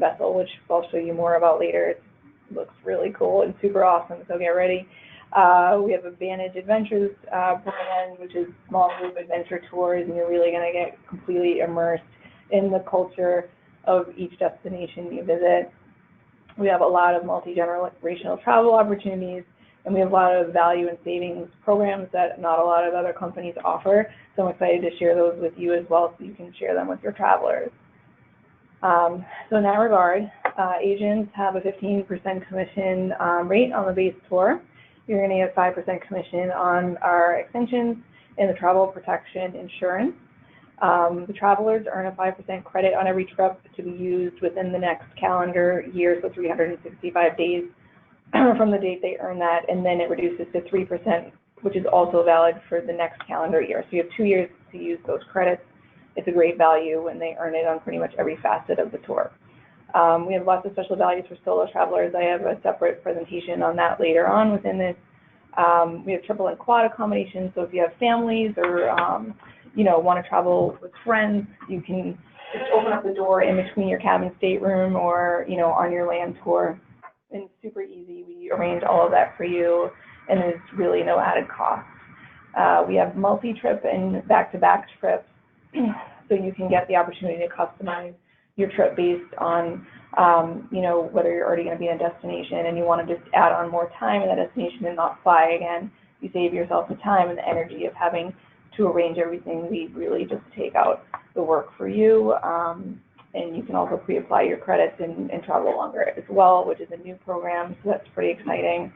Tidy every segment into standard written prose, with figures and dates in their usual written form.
vessel, which I'll show you more about later. It looks really cool and super awesome, so get ready. We have a Vantage Adventures brand, which is small group adventure tours, and you're really going to get completely immersed in the culture of each destination you visit. We have a lot of multi-generational travel opportunities, and we have a lot of value and savings programs that not a lot of other companies offer. So I'm excited to share those with you as well, so you can share them with your travelers. So in that regard, agents have a 15% commission rate on the base tour. You're going to get 5% commission on our extensions and the travel protection insurance. The travelers earn a 5% credit on every trip to be used within the next calendar year, so 365 days from the date they earn that, and then it reduces to 3%, which is also valid for the next calendar year. So you have 2 years to use those credits. It's a great value when they earn it on pretty much every facet of the tour. We have lots of special values for solo travelers. I have a separate presentation on that later on within this. We have triple and quad accommodations, so if you have families or want to travel with friends, you can just open up the door in between your cabin stateroom or on your land tour. And it's super easy. We arrange all of that for you, and there's really no added cost. We have multi-trip and back-to-back trips, so you can get the opportunity to customize your trip based on, whether you're already going to be in a destination and you want to just add on more time in that destination and not fly again. You save yourself the time and the energy of having to arrange everything. We really just take out the work for you. And you can also pre-apply your credits and travel longer as well, which is a new program, so that's pretty exciting.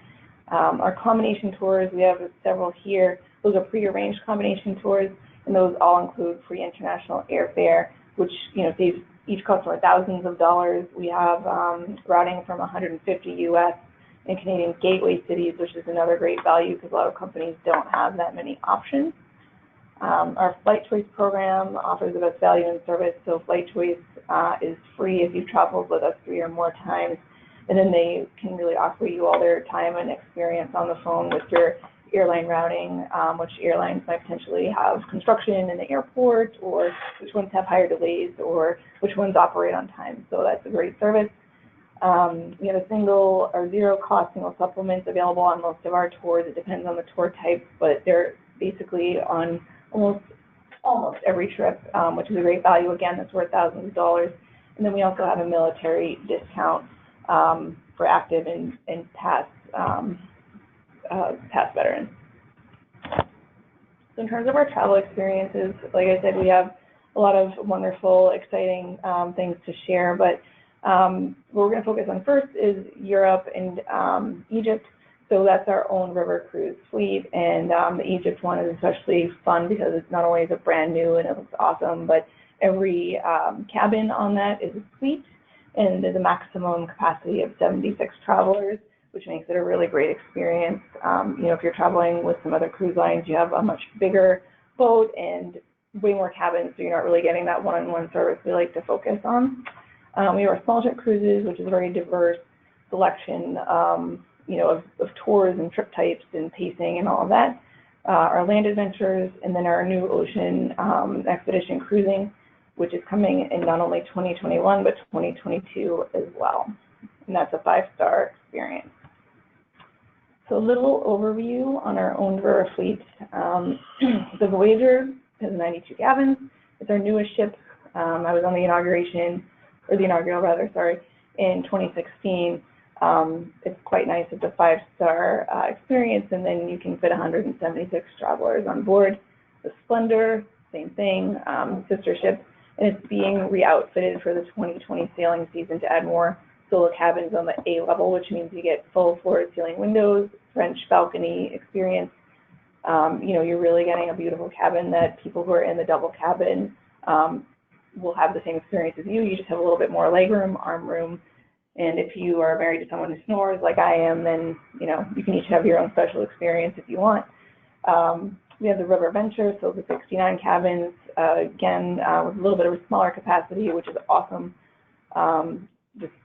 Our combination tours, we have several here. Those are pre-arranged combination tours, and those all include free international airfare, which saves each customer thousands of dollars. We have routing from 150 U.S. and Canadian gateway cities, which is another great value because a lot of companies don't have that many options. Our Flight Choice program offers the best value and service, so Flight Choice is free if you've traveled with us 3 or more times, and then they can really offer you all their time and experience on the phone with your airline routing, which airlines might potentially have construction in the airport, or which ones have higher delays, or which ones operate on time, so that's a great service. We have a single or zero cost single supplements available on most of our tours. It depends on the tour type, but they're basically on almost every trip, which is a great value. Again, that's worth thousands of dollars. And then we also have a military discount for active and past veterans. So in terms of our travel experiences, like I said, we have a lot of wonderful, exciting things to share, but what we're going to focus on first is Europe and Egypt. So that's our own river cruise fleet, and the Egypt one is especially fun because it's not only is it brand new and it looks awesome, but every cabin on that is a suite, and there's a maximum capacity of 76 travelers, which makes it a really great experience. If you're traveling with some other cruise lines, you have a much bigger boat and way more cabins, so you're not really getting that one-on-one service we like to focus on. We have our small jet cruises, which is a very diverse selection of tours and trip types and pacing and all of that. Our land adventures, and then our new ocean expedition cruising, which is coming in not only 2021 but 2022 as well. And that's a 5-star experience. So a little overview on our own river fleet. The Voyager has 92 cabins. It's our newest ship. I was on the inaugural in 2016. It's quite nice. It's a 5-star experience, and then you can fit 176 travelers on board. The Splendor, same thing, sister ship, and it's being re-outfitted for the 2020 sailing season to add more solo cabins on the A level, which means you get full floor-to-ceiling windows, French balcony experience. You're really getting a beautiful cabin that people who are in the double cabin will have the same experience as you. You just have a little bit more legroom, arm room. And if you are married to someone who snores like I am, then you can each have your own special experience if you want. We have the River Venture, so the 69 cabins, again, with a little bit of a smaller capacity, which is awesome.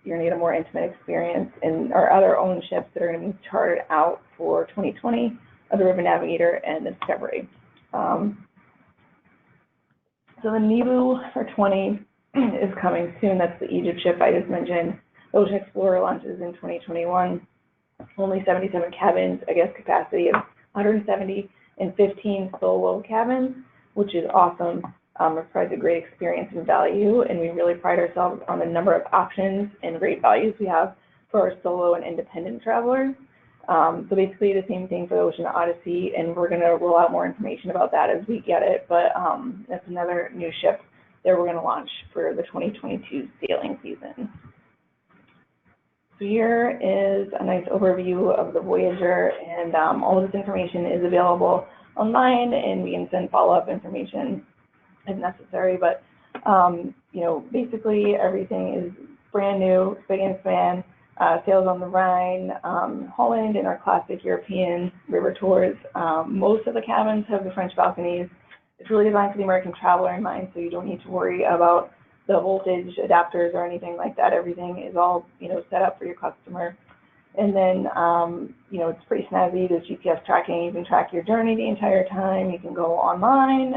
You're gonna get a more intimate experience. And our other own ships that are gonna be chartered out for 2020 are the River Navigator and the Discovery. So the Nibu for 20 is coming soon. That's the Egypt ship I just mentioned. Ocean Explorer launches in 2021. Only 77 cabins, I guess capacity of 170 and 15 solo cabins, which is awesome. It provides a great experience and value, and we really pride ourselves on the number of options and great values we have for our solo and independent travelers. So basically the same thing for the Ocean Odyssey, and we're going to roll out more information about that as we get it, but that's another new ship that we're going to launch for the 2022 sailing season. So here is a nice overview of the Voyager, and all of this information is available online, and we can send follow-up information if necessary, but you know, basically everything is brand new, spick and span. Sails on the Rhine, Holland, and our classic European river tours. Most of the cabins have the French balconies. It's really designed for the American traveler in mind, so you don't need to worry about the voltage adapters or anything like that. Everything is all, you know, set up for your customer. And then, you know, it's pretty snazzy. There's GPS tracking. You can track your journey the entire time. You can go online,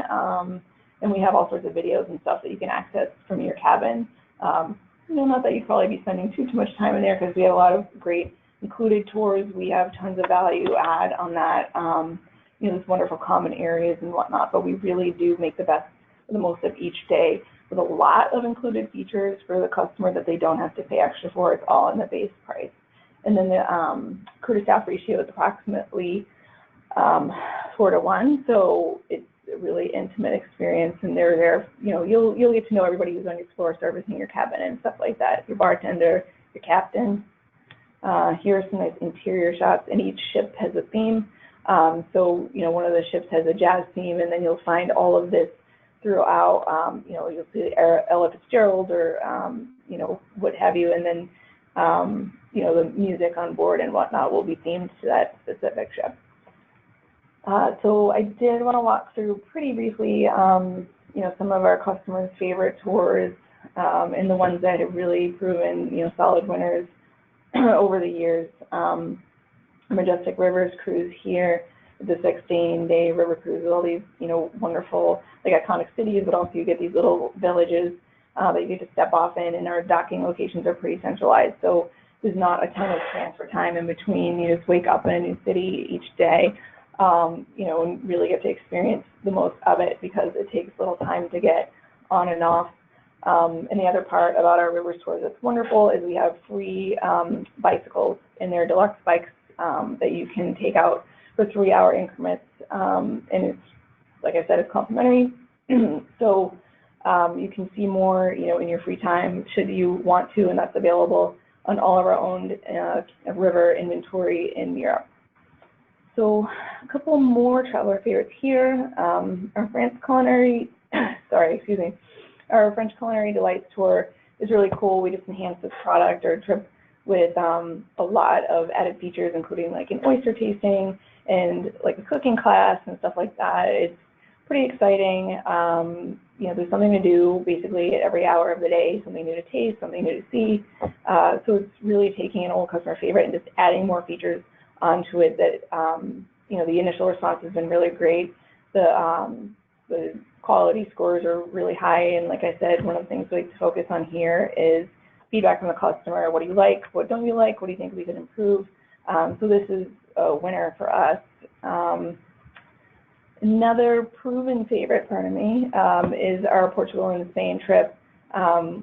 and we have all sorts of videos and stuff that you can access from your cabin. You know, not that you'd probably be spending too much time in there, because we have a lot of great included tours. We have tons of value add on that, you know, these wonderful common areas and whatnot, but we really do make the most of each day with a lot of included features for the customer that they don't have to pay extra for. It's all in the base price. And then the crew to staff ratio is approximately 4-to-1, so it's a really intimate experience, and they're there, you know, you'll get to know everybody who's on your floor servicing your cabin and stuff like that, your bartender, your captain. Here are some nice interior shots, and each ship has a theme. So, you know, one of the ships has a jazz theme, and then you'll find all of this throughout. You know, you'll see Ella Fitzgerald or, you know, what have you, and then, you know, the music on board and whatnot will be themed to that specific ship. So I did want to walk through pretty briefly, you know, some of our customers' favorite tours, and the ones that have really proven, you know, solid winners over the years. Majestic Rivers cruise here, the 16-day river cruise with all these, you know, wonderful, like iconic cities, but also you get these little villages that you get to step off in, and our docking locations are pretty centralized. So there's not a ton of transfer time in between. You just wake up in a new city each day. You know, and really get to experience the most of it, because it takes little time to get on and off. And the other part about our river tours that's wonderful is we have free bicycles, and they're deluxe bikes that you can take out for 3-hour increments. And it's, like I said, it's complimentary. So you can see more, you know, in your free time should you want to, and that's available on all of our owned river inventory in Europe. So a couple more traveler favorites here. Our French Culinary Delights tour is really cool. We just enhanced this product or trip with a lot of added features, including like an oyster tasting and like a cooking class and stuff like that. It's pretty exciting. You know, there's something to do basically at every hour of the day, something new to taste, something new to see. So it's really taking an old customer favorite and just adding more features onto it that, you know, the initial response has been really great. The quality scores are really high, and like I said, one of the things we like to focus on here is feedback from the customer. What do you like? What don't you like? What do you think we could improve? So this is a winner for us. Another proven favorite, is our Portugal and Spain trip.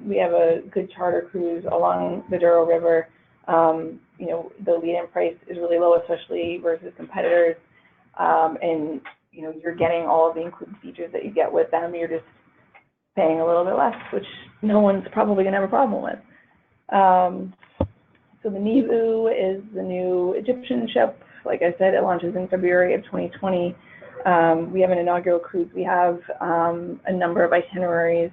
We have a good charter cruise along the Douro River. You know, the lead-in price is really low, especially versus competitors. And, you know, you're getting all of the included features that you get with them. You're just paying a little bit less, which no one's probably going to have a problem with. So the Nivu is the new Egyptian ship. Like I said, it launches in February of 2020. We have an inaugural cruise. We have a number of itineraries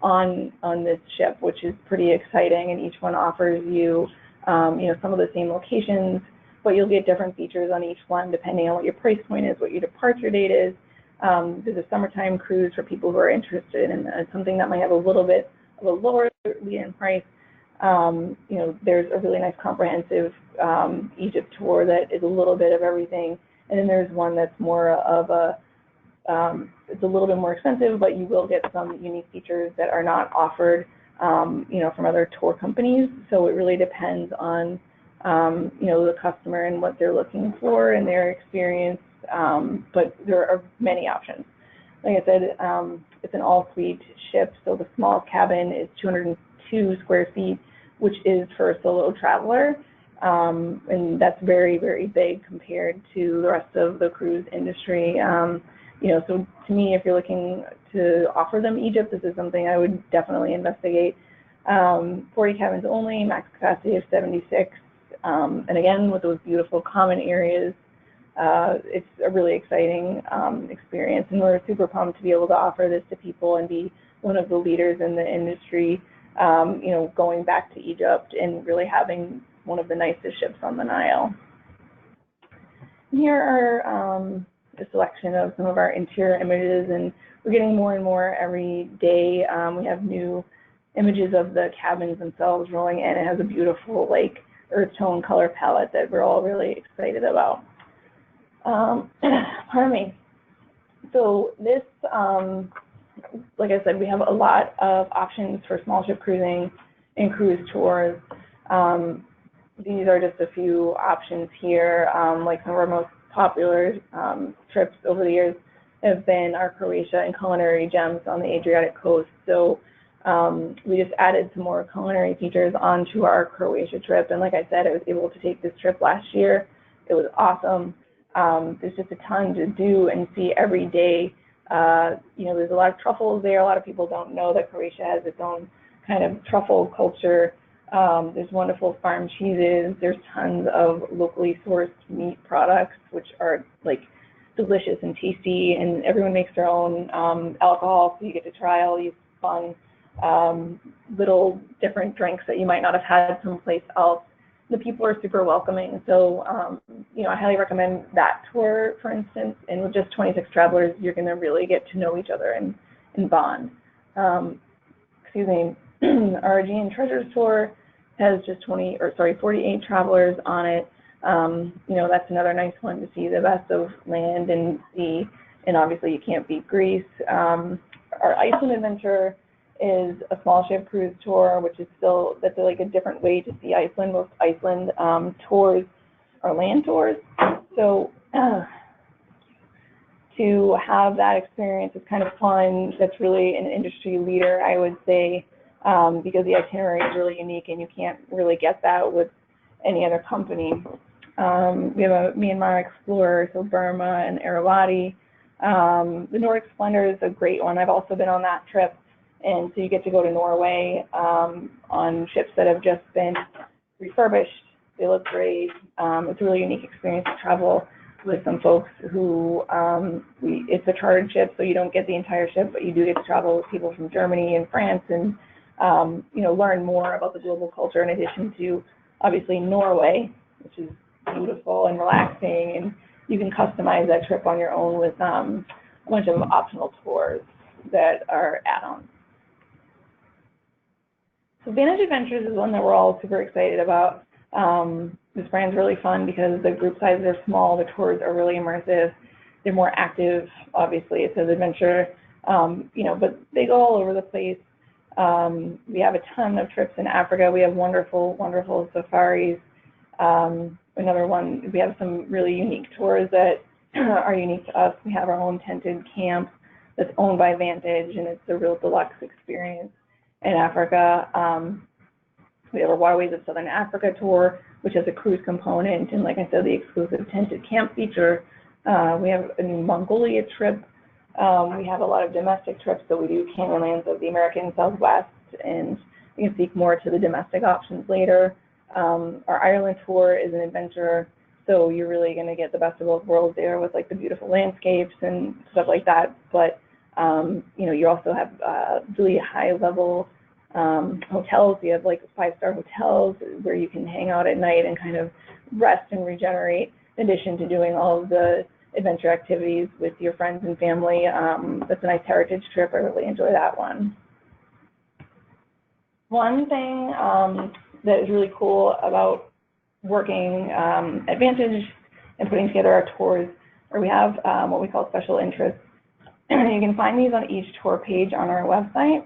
on this ship, which is pretty exciting, and each one offers you, you know, some of the same locations, but you'll get different features on each one depending on what your price point is, what your departure date is. There's a summertime cruise for people who are interested in something that might have a little bit of a lower lead-in price. You know, there's a really nice comprehensive Egypt tour that is a little bit of everything, and then there's one that's more of a it's a little bit more expensive, but you will get some unique features that are not offered, from other tour companies. So it really depends on, the customer and what they're looking for and their experience. But there are many options. Like I said, it's an all-suite ship, so the small cabin is 202 square feet, which is for a solo traveler, and that's very, very big compared to the rest of the cruise industry. So to me, if you're looking to offer them Egypt, this is something I would definitely investigate. 40 cabins only, max capacity of 76, and again, with those beautiful common areas, it's a really exciting experience, and we're super pumped to be able to offer this to people and be one of the leaders in the industry, going back to Egypt and really having one of the nicest ships on the Nile. And here are a selection of some of our interior images, and we're getting more and more every day. We have new images of the cabins themselves rolling in. It has a beautiful earth tone color palette that we're all really excited about. Pardon me. So this, like I said, we have a lot of options for small ship cruising and cruise tours. These are just a few options here. Like some of our most popular trips over the years have been our Croatia and culinary gems on the Adriatic coast. So we just added some more culinary features onto our Croatia trip. And like I said, I was able to take this trip last year. It was awesome. There's just a ton to do and see every day. There's a lot of truffles there. A lot of people don't know that Croatia has its own kind of truffle culture. There's wonderful farm cheeses. There's tons of locally sourced meat products, which are delicious and tasty, and everyone makes their own alcohol, so you get to try all these fun little different drinks that you might not have had someplace else. The people are super welcoming, so I highly recommend that tour, for instance. And with just 26 travelers, you're going to really get to know each other and bond. Our Aegean Treasures tour has just 48 travelers on it. That's another nice one to see the best of land and sea, and obviously you can't beat Greece. Our Iceland adventure is a small ship cruise tour, which is that's a different way to see Iceland. Most Iceland tours are land tours, so to have that experience is kind of fun. That's really an industry leader, I would say, because the itinerary is really unique and you can't really get that with any other company. We have a Myanmar Explorer, so Burma and Irrawaddy. The Nordic Splendor is a great one. I've also been on that trip, and so you get to go to Norway on ships that have just been refurbished. They look great. It's a really unique experience to travel with some folks who, it's a chartered ship, so you don't get the entire ship, but you do get to travel with people from Germany and France and, learn more about the global culture in addition to, obviously, Norway, which is beautiful and relaxing, and you can customize that trip on your own with a bunch of optional tours that are add-ons. So Vantage Adventures is one that we're all super excited about. This brand's really fun because the group sizes are small, the tours are really immersive, they're more active, obviously it says adventure, but they go all over the place. We have a ton of trips in Africa. We have wonderful, wonderful safaris. Another one, we have some really unique tours that are unique to us. We have our own tented camp that's owned by Vantage, and it's a real deluxe experience in Africa. We have our Waterways of Southern Africa tour, which has a cruise component, and like I said, the exclusive tented camp feature. We have a new Mongolia trip. We have a lot of domestic trips, so we do Canyonlands of the American Southwest, and we can speak more to the domestic options later. Our Ireland tour is an adventure, so you're really going to get the best of both worlds there with the beautiful landscapes and stuff like that. But you also have really high-level hotels. You have 5-star hotels where you can hang out at night and kind of rest and regenerate, in addition to doing all of the adventure activities with your friends and family. That's a nice heritage trip. I really enjoy that one. One thing that is really cool about working at Vantage and putting together our tours, or we have what we call special interests. You can find these on each tour page on our website.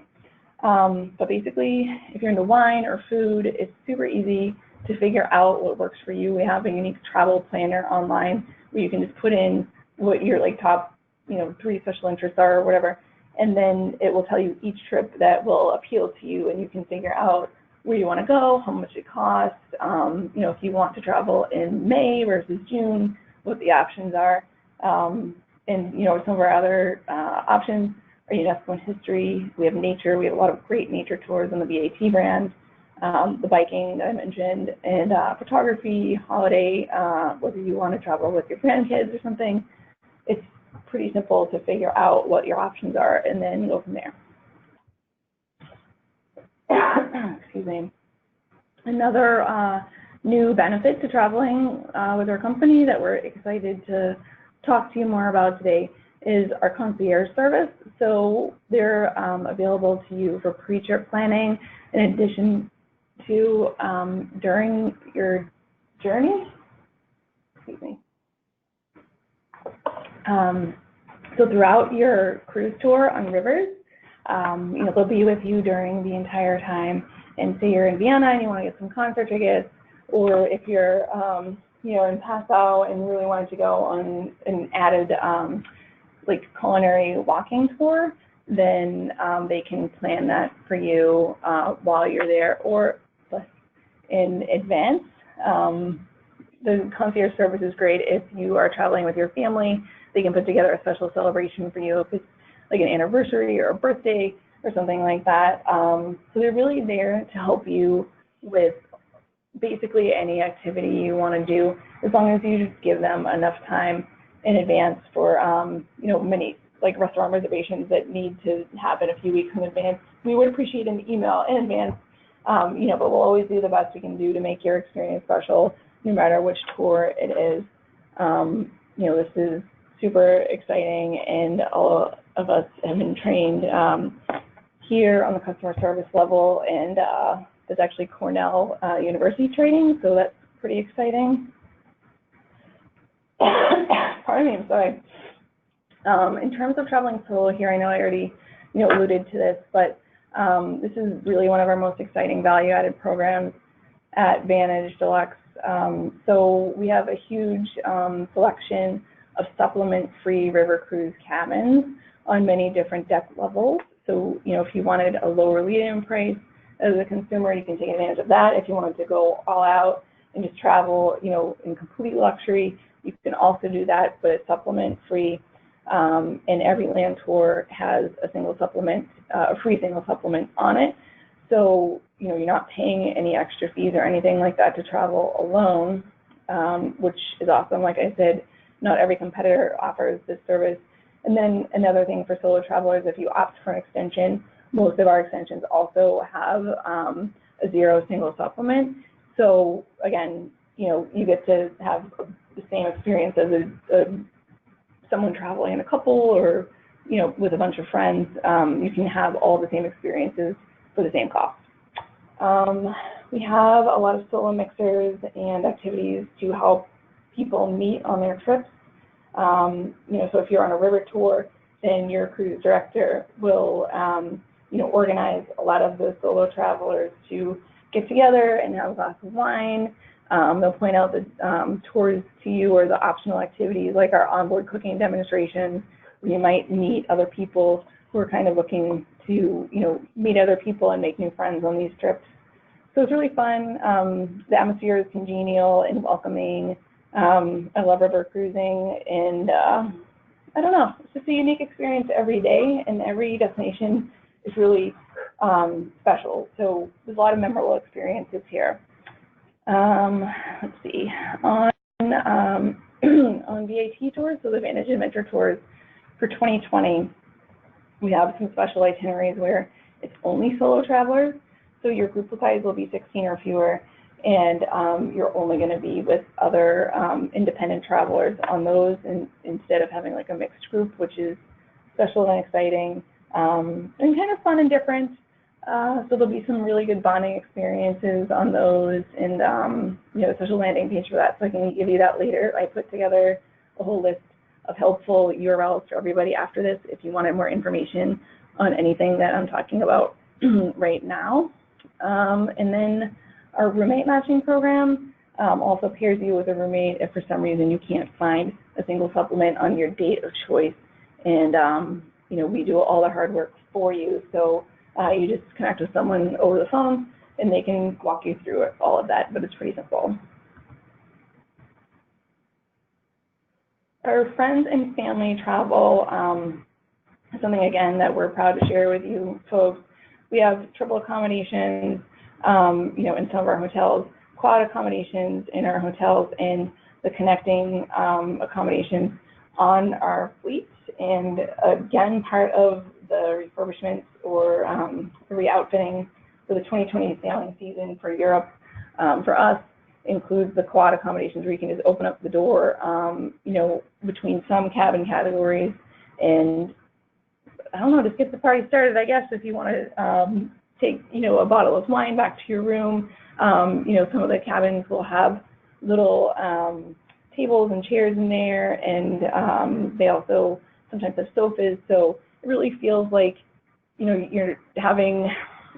But basically, if you're into wine or food, it's super easy to figure out what works for you. We have a unique travel planner online where you can just put in what your top, 3 special interests are or whatever, and then it will tell you each trip that will appeal to you, and you can figure out where you want to go, how much it costs, if you want to travel in May versus June, what the options are, and some of our other options are UNESCO and history. We have nature. We have a lot of great nature tours on the VAT brand, the biking that I mentioned, and photography, holiday, whether you want to travel with your grandkids or something. It's pretty simple to figure out what your options are and then go from there. Excuse me. Another new benefit to traveling with our company that we're excited to talk to you more about today is our concierge service. So they're available to you for pre-trip planning in addition to during your journey. Excuse me. So throughout your cruise tour on rivers, they'll be with you during the entire time. And say you're in Vienna and you want to get some concert tickets, or if you're in Passau and really wanted to go on an added culinary walking tour, then they can plan that for you while you're there or in advance. The concierge service is great if you are traveling with your family. They can put together a special celebration for you if it's like an anniversary or a birthday or something like that. So they're really there to help you with basically any activity you want to do, as long as you just give them enough time in advance for, many restaurant reservations that need to happen a few weeks in advance. We would appreciate an email in advance, but we'll always do the best we can do to make your experience special, no matter which tour it is. This is super exciting, and all of us have been trained here on the customer service level, and there's actually Cornell University training, so that's pretty exciting. Pardon me, I'm sorry. In terms of traveling solo here, I know I already alluded to this, but this is really one of our most exciting value-added programs at Vantage Deluxe. So we have a huge selection of supplement-free river cruise cabins on many different deck levels. So, if you wanted a lower lead-in price as a consumer, you can take advantage of that. If you wanted to go all out and just travel, in complete luxury, you can also do that, but it's supplement-free. And every land tour has a single supplement, a free single supplement on it. So, you're not paying any extra fees or anything like that to travel alone, which is awesome. Like I said, not every competitor offers this service. And then another thing for solo travelers, if you opt for an extension, most of our extensions also have a 0 single supplement. So again, you get to have the same experience as someone traveling in a couple or, with a bunch of friends. You can have all the same experiences for the same cost. We have a lot of solo mixers and activities to help people meet on their trips. So if you're on a river tour, then your cruise director will, organize a lot of the solo travelers to get together and have a glass of wine. They'll point out the tours to you or the optional activities like our onboard cooking demonstrations, where you might meet other people who are kind of looking to, meet other people and make new friends on these trips. So it's really fun. The atmosphere is congenial and welcoming. I love river cruising, and I don't know, it's just a unique experience every day, and every destination is really special. So there's a lot of memorable experiences here. Let's see, on VAT tours, so the Vantage Adventure tours for 2020, we have some special itineraries where it's only solo travelers. So your group size will be 16 or fewer, and you're only going to be with other independent travelers on those, and instead of having like a mixed group, which is special and exciting and kind of fun and different. So there'll be some really good bonding experiences on those, and a special landing page for that, so I can give you that later. I put together a whole list of helpful URLs for everybody after this if you wanted more information on anything that I'm talking about right now. And then our roommate matching program also pairs you with a roommate if for some reason you can't find a single supplement on your date of choice. And we do all the hard work for you. So you just connect with someone over the phone and they can walk you through all of that, but it's pretty simple. Our friends and family travel is something, again, that we're proud to share with you folks. We have triple accommodations, in some of our hotels, quad accommodations in our hotels, and the connecting accommodations on our fleet. And again, part of the refurbishments or the re-outfitting for the 2020 sailing season for Europe, for us, includes the quad accommodations where you can just open up the door, between some cabin categories, and I don't know, just get the party started, I guess, if you want to take, a bottle of wine back to your room. Some of the cabins will have little tables and chairs in there, and they also sometimes have sofas, so it really feels like, you're having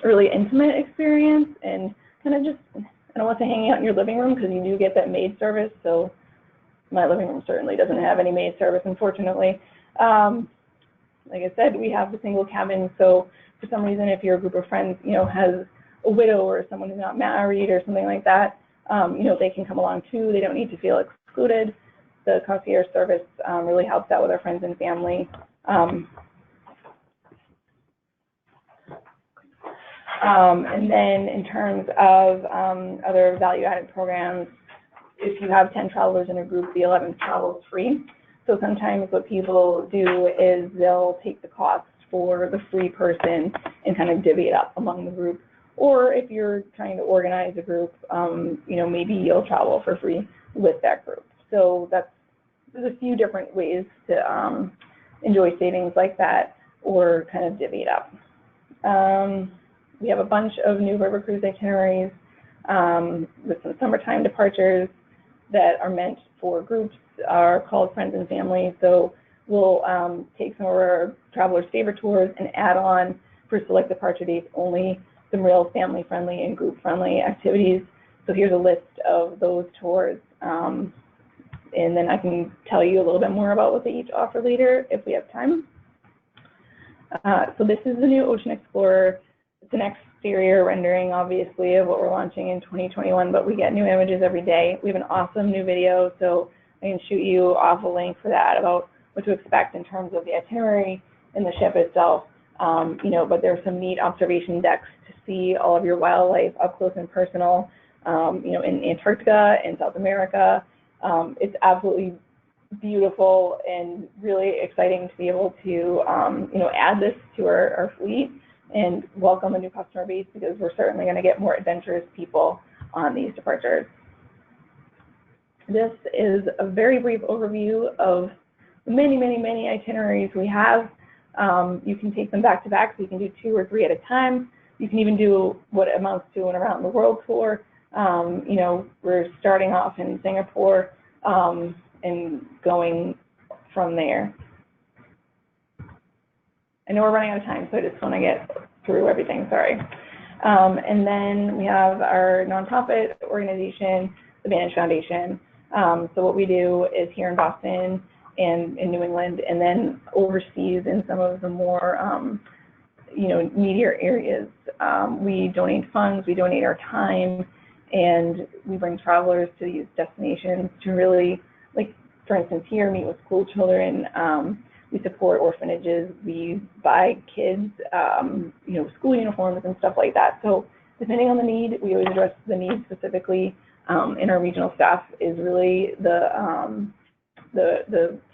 a really intimate experience and kind of just, I don't want to hang out in your living room because you do get that maid service. So my living room certainly doesn't have any maid service, unfortunately. Like I said, we have the single cabin. So for some reason, if your group of friends, has a widow or someone who's not married or something like that, they can come along too. They don't need to feel excluded. The concierge service really helps out with our friends and family. And then in terms of other value-added programs, if you have 10 travelers in a group, the 11th travel is free. So sometimes what people do is they'll take the cost for the free person and kind of divvy it up among the group. Or if you're trying to organize a group, maybe you'll travel for free with that group. So there's a few different ways to enjoy savings like that or kind of divvy it up. We have a bunch of new river cruise itineraries with some summertime departures that are meant for groups, are called Friends and Family. So we'll take some of our travelers' favorite tours and add on for select departure dates only some real family-friendly and group-friendly activities. So here's a list of those tours. And then I can tell you a little bit more about what they each offer later if we have time. So this is the new Ocean Explorer. It's an exterior rendering, obviously, of what we're launching in 2021, but we get new images every day. We have an awesome new video, so I can shoot you off a link for that about what to expect in terms of the itinerary and the ship itself. But there's some neat observation decks to see all of your wildlife up close and personal, in Antarctica and South America. It's absolutely beautiful and really exciting to be able to, add this to our fleet and welcome a new customer base, because we're certainly going to get more adventurous people on these departures. This is a very brief overview of the many, many, many itineraries we have. You can take them back to back, so you can do 2 or 3 at a time. You can even do what amounts to an around the world tour. We're starting off in Singapore and going from there. I know we're running out of time, so I just want to get through everything, sorry. And then we have our nonprofit organization, the Vantage Foundation. So what we do is here in Boston and in New England, and then overseas in some of the more, needier areas. We donate funds, we donate our time, and we bring travelers to these destinations to really, like, for instance, here, meet with school children. We support orphanages. We buy kids, school uniforms and stuff like that. So depending on the need, we always address the need specifically. And our regional staff is really the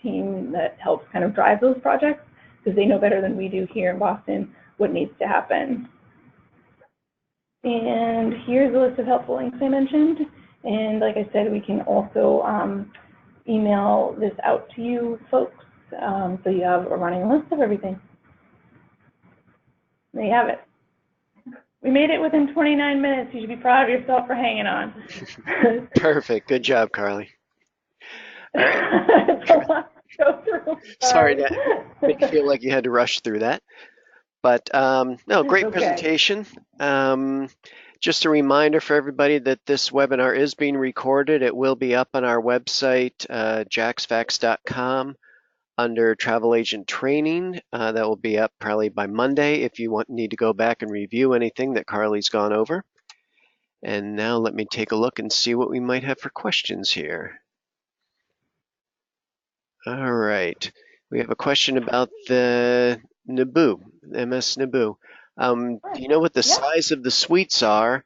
team that helps kind of drive those projects, because they know better than we do here in Boston what needs to happen. And here's a list of helpful links I mentioned. And like I said, we can also email this out to you folks, so you have a running list of everything. There you have it. We made it within 29 minutes. You should be proud of yourself for hanging on. Perfect. Good job, Carly. All right. go through. Sorry Sorry. to make you feel like you had to rush through that. But no, It's great okay. presentation. Um, just a reminder for everybody that this webinar is being recorded. It will be up on our website, jacksfax.com, under travel agent training. That will be up probably by Monday if you need to go back and review anything that Carly's gone over. And now let me take a look and see what we might have for questions here. All right. We have a question about the Naboo, MS Naboo. Do Sure. you know what the Yep. size of the suites are?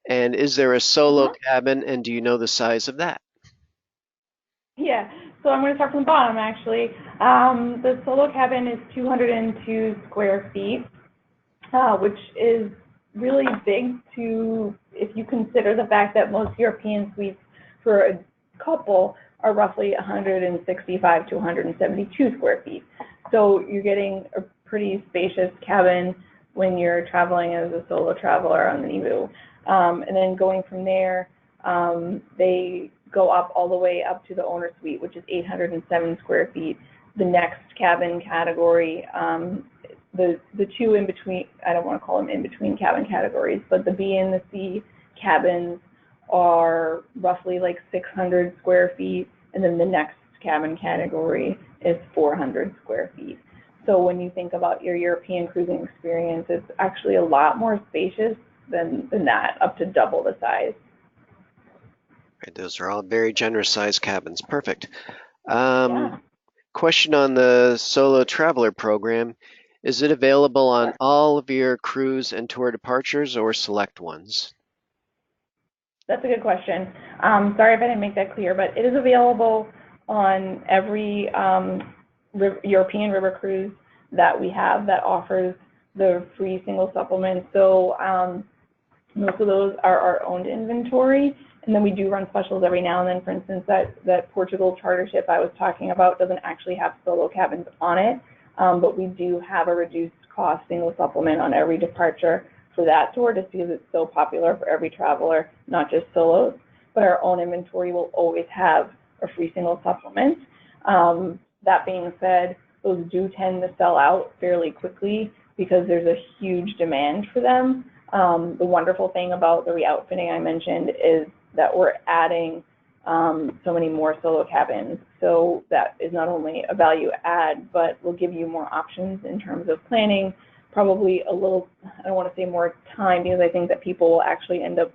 And is there a solo Uh-huh. cabin? And do you know the size of that? Yeah. So I'm going to start from the bottom, actually. The solo cabin is 202 square feet, which is really big to, if you consider the fact that most European suites for a couple are roughly 165 to 172 square feet. So you're getting a pretty spacious cabin when you're traveling as a solo traveler on the Nibu. And then going from there, they go up all the way up to the owner suite, which is 807 square feet. The next cabin category, the two in between, I don't want to call them in between cabin categories, but the B and the C cabins are roughly like 600 square feet, and then the next cabin category is 400 square feet. So when you think about your European cruising experience, it's actually a lot more spacious than that, up to double the size. Right, those are all very generous sized cabins. Perfect. Um, Yeah, question on the solo traveler program. Is it available on sure. all of your cruise and tour departures or select ones? That's a good question. Sorry if I didn't make that clear, but it is available on every European river cruise that we have that offers the free single supplement. So most of those are our owned inventory, and then we do run specials every now and then. For instance, that Portugal charter ship I was talking about doesn't actually have solo cabins on it, but we do have a reduced cost single supplement on every departure for that tour, just because it's so popular for every traveler, not just solos. But our own inventory will always have a free single supplement. That being said, those do tend to sell out fairly quickly because there's a huge demand for them. The wonderful thing about the re-outfitting I mentioned is that we're adding so many more solo cabins. So that is not only a value add, but will give you more options in terms of planning, probably a little, I don't want to say more time, because I think that people will actually end up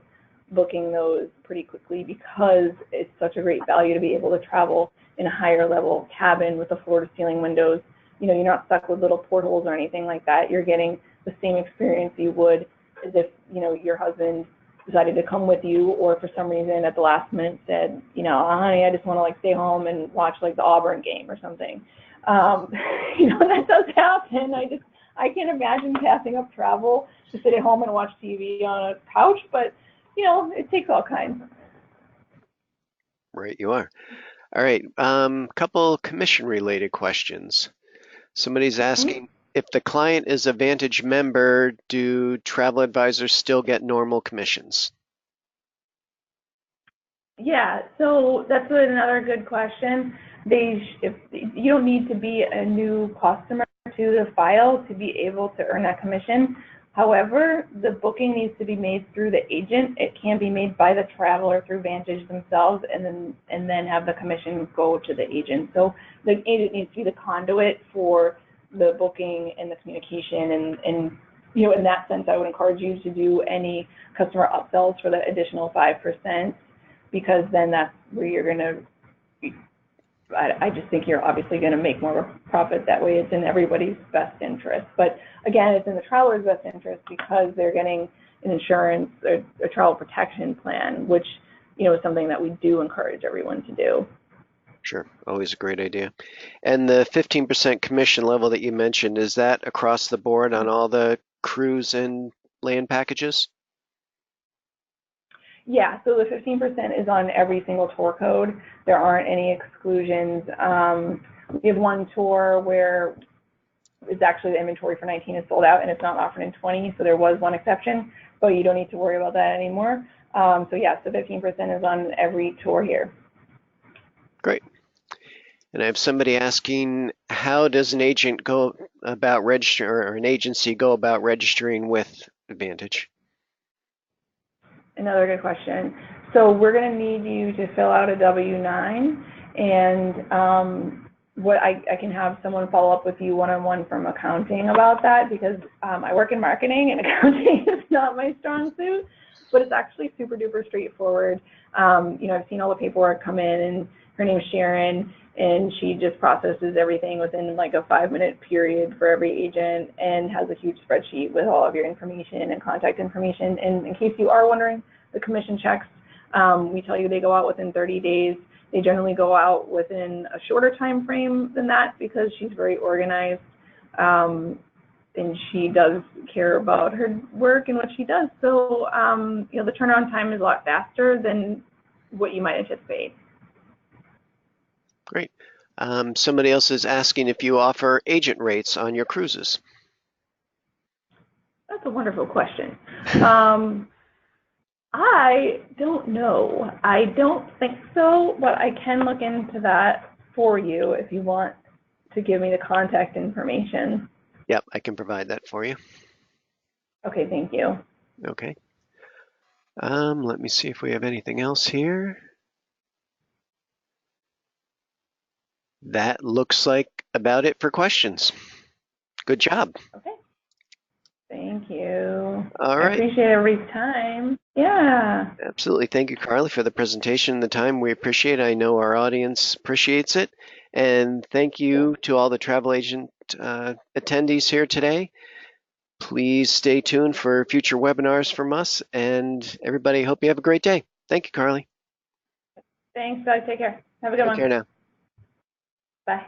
booking those pretty quickly because it's such a great value to be able to travel in a higher level cabin with the floor to ceiling windows. You know, you're not stuck with little portholes or anything like that. You're getting the same experience you would as if, you know, your husband decided to come with you, or for some reason at the last minute said, you know, oh, honey, I just want to like stay home and watch like the Auburn game or something. Um, you know, that does happen. I can't imagine passing up travel to sit at home and watch TV on a couch, but you know, it takes all kinds. Right, you are. All right, couple commission related questions. Somebody's Mm-hmm. asking if the client is a Vantage member, do travel advisors still get normal commissions? Yeah, so that's another good question. If you don't need to be a new customer to the file to be able to earn that commission. However, the booking needs to be made through the agent. It can't be made by the traveler through Vantage themselves, and then have the commission go to the agent. So the agent needs to be the conduit for the booking and the communication, and you know, in that sense, I would encourage you to do any customer upsells for the additional 5%, because then that's where you're going to, I just think you're obviously going to make more of a profit that way. It's in everybody's best interest. But again, it's in the traveler's best interest because they're getting an insurance, a travel protection plan, which, you know, is something that we do encourage everyone to do. Sure, always a great idea. And the 15% commission level that you mentioned, is that across the board on all the cruise and land packages? Yeah, so the 15% is on every single tour code. There aren't any exclusions. We have one tour where it's actually the inventory for 19 is sold out and it's not offered in 20, so there was one exception, but you don't need to worry about that anymore. So yes, the 15% is on every tour here. Great. And I have somebody asking, how does an agent go about registering, or an agency go about registering with Vantage? Another good question. So we're going to need you to fill out a W-9, and what I can have someone follow up with you one-on-one from accounting about that, because I work in marketing and accounting is not my strong suit, but it's actually super duper straightforward. I've seen all the paperwork come in, and her name's Sharon, and she just processes everything within like a 5-minute period for every agent, and has a huge spreadsheet with all of your information and contact information. And in case you are wondering, the commission checks, we tell you they go out within 30 days. They generally go out within a shorter time frame than that, because she's very organized, and she does care about her work and what she does. So the turnaround time is a lot faster than what you might anticipate. Great. Somebody else is asking if you offer agent rates on your cruises. That's a wonderful question. I don't know. I don't think so, but I can look into that for you if you want to give me the contact information. Yep, I can provide that for you. Okay, thank you. Okay. Let me see if we have anything else here. That looks like about it for questions. Good job. Okay. Thank you. All I right. appreciate everybody's time. Yeah. Absolutely. Thank you, Carly, for the presentation and the time. We appreciate it. I know our audience appreciates it. And thank you to all the travel agent attendees here today. Please stay tuned for future webinars from us. And everybody, hope you have a great day. Thank you, Carly. Thanks, Doug. Take care. Have a good Take care one. now. Bye.